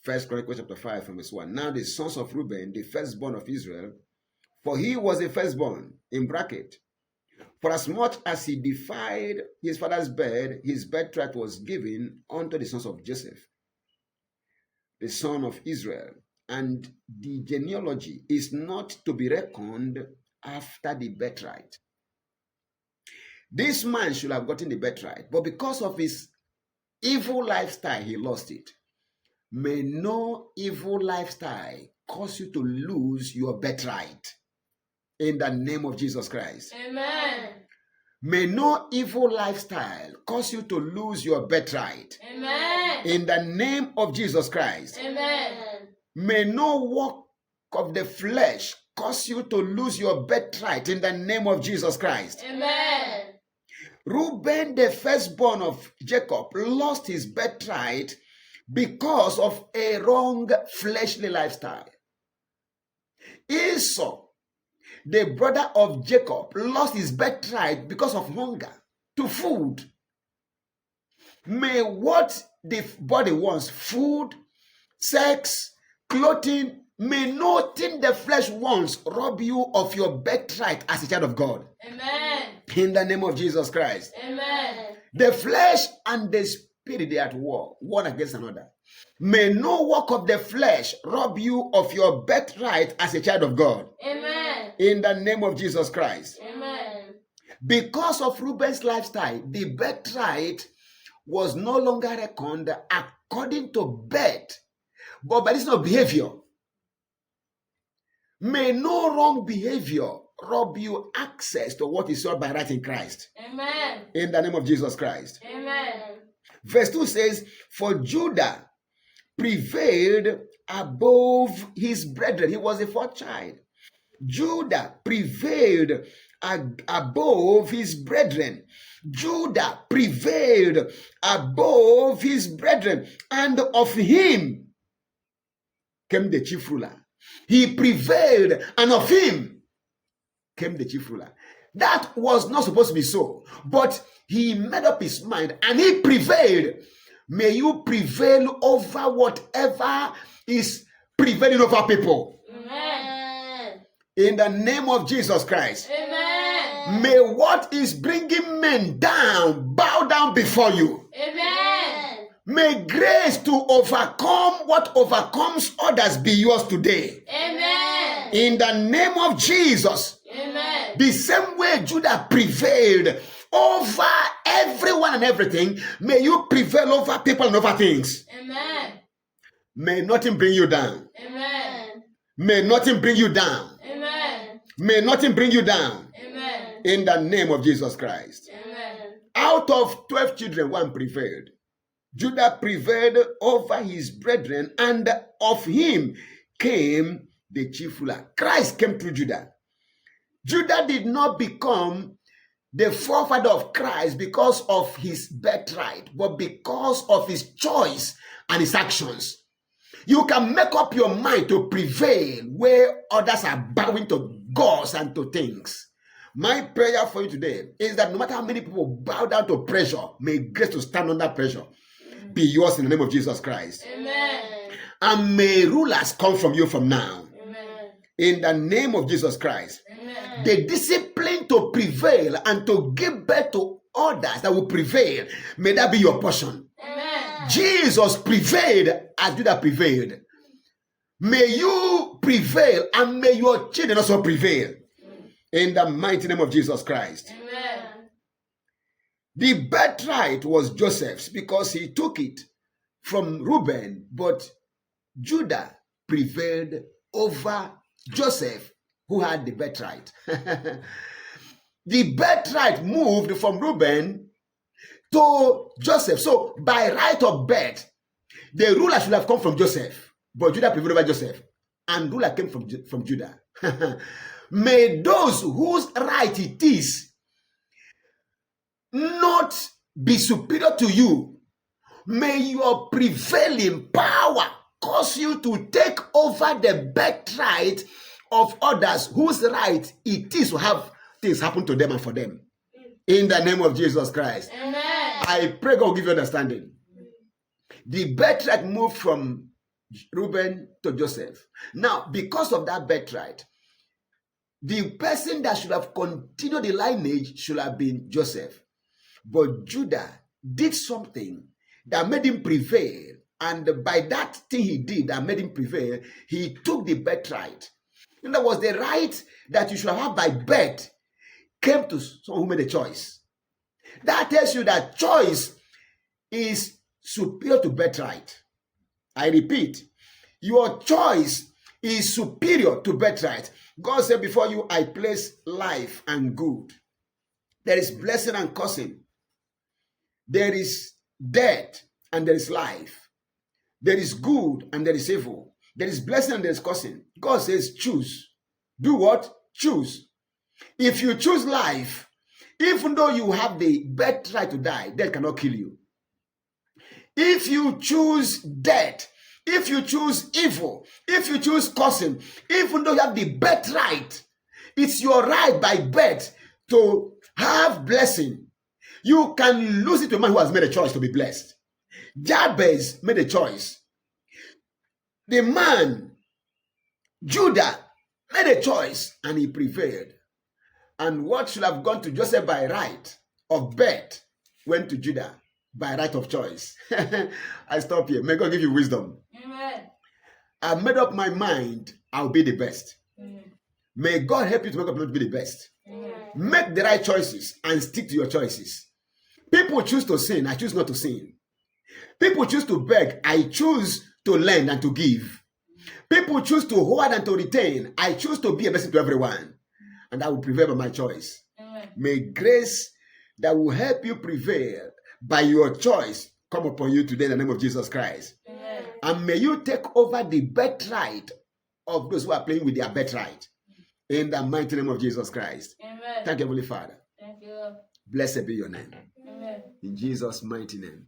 First Chronicles chapter 5 from verse 1. Now the sons of Reuben, the firstborn of Israel, for he was the firstborn, in bracket. For as much as he defied his father's bed, his birthright was given unto the sons of Joseph, the son of Israel. And the genealogy is not to be reckoned after the birthright. This man should have gotten the birthright, but because of his evil lifestyle, he lost it. May no evil lifestyle cause you to lose your birthright. In the name of Jesus Christ. Amen. May no evil lifestyle cause you to lose your birthright. Amen. In the name of Jesus Christ. Amen. May no work of the flesh cause you to lose your birthright. In the name of Jesus Christ. Amen. Reuben, the firstborn of Jacob, lost his birthright because of a wrong fleshly lifestyle. Esau, the brother of Jacob, lost his birthright because of hunger to food. May what the body wants, food, sex, clothing, may nothing the flesh wants rob you of your birthright as a child of God. Amen. In the name of Jesus Christ. Amen. The flesh and the spirit, they are at war, one against another. May no work of the flesh rob you of your birthright as a child of God. Amen. In the name of Jesus Christ. Amen. Because of Reuben's lifestyle, the birthright was no longer reckoned according to birth, but by this of behavior. May no wrong behavior rob you access to what is yours by right in Christ. Amen. In the name of Jesus Christ. Amen. Verse 2 says, for Judah prevailed above his brethren. He was the fourth child. Judah prevailed above his brethren. Judah prevailed above his brethren. And of him came the chief ruler. He prevailed, and of him came the chief ruler. That was not supposed to be so, but he made up his mind and he prevailed. May you prevail over whatever is prevailing over people. Amen. In the name of Jesus Christ. Amen. May what is bringing men down bow down before you. Amen. May grace to overcome what overcomes others be yours today. Amen. In the name of Jesus. Amen. The same way Judah prevailed over everyone and everything, may you prevail over people and over things. Amen. May nothing bring you down. Amen. May nothing bring you down. Amen. May nothing bring you down. Amen. In the name of Jesus Christ. Amen. Out of 12 children, one prevailed. Judah prevailed over his brethren, and of him came the chief ruler. Christ came through Judah. Judah did not become the forefather of Christ because of his birthright, but because of his choice and his actions. You can make up your mind to prevail where others are bowing to gods and to things. My prayer for you today is that no matter how many people bow down to pressure, may grace to stand under pressure be yours in the name of Jesus Christ. Amen. And may rulers come from you from now. Amen. In the name of Jesus Christ. Amen. The discipline to prevail and to give birth to others that will prevail, may that be your portion. Amen. Jesus prevailed as Judah prevailed. May you prevail and may your children also prevail. In the mighty name of Jesus Christ. Amen. The birthright was Joseph's because he took it from Reuben, but Judah prevailed over Joseph, who had the birthright. The birthright moved from Reuben to Joseph. So by right of birth, the ruler should have come from Joseph, but Judah prevailed over Joseph, and ruler came from Judah. May those whose right it is not be superior to you. May your prevailing power cause you to take over the birthright of others whose right it is to have things happen to them and for them. In the name of Jesus Christ. Amen. I pray God will give you understanding. The birthright moved from Reuben to Joseph. Now, because of that birthright, the person that should have continued the lineage should have been Joseph. But Judah did something that made him prevail. And by that thing he did that made him prevail, he took the birthright. And that was the right that you should have by birth came to someone who made a choice. That tells you that choice is superior to birthright. I repeat, your choice is superior to birthright. God said, before you, I place life and good. There is blessing and cursing. There is death and there is life. There is good and there is evil. There is blessing and there is cursing. God says, choose. Do what? Choose. If you choose life, even though you have the birthright to die, death cannot kill you. If you choose death, if you choose evil, if you choose cursing, even though you have the birthright, it's your right by birth to have blessing. You can lose it to a man who has made a choice to be blessed. Jabez made a choice. The man, Judah, made a choice and he prevailed. And what should have gone to Joseph by right of birth went to Judah by right of choice. I stop here. May God give you wisdom. Amen. I've made up my mind. I'll be the best. Amen. May God help you to make up your mind to be the best. Amen. Make the right choices and stick to your choices. People choose to sin. I choose not to sin. People choose to beg. I choose to lend and to give. People choose to hoard and to retain. I choose to be a blessing to everyone. And I will prevail by my choice. Amen. May grace that will help you prevail by your choice come upon you today in the name of Jesus Christ. Amen. And may you take over the birthright of those who are playing with their birthright in the mighty name of Jesus Christ. Amen. Thank you, Heavenly Father. Thank you. Blessed be your name. Amen. In Jesus' mighty name.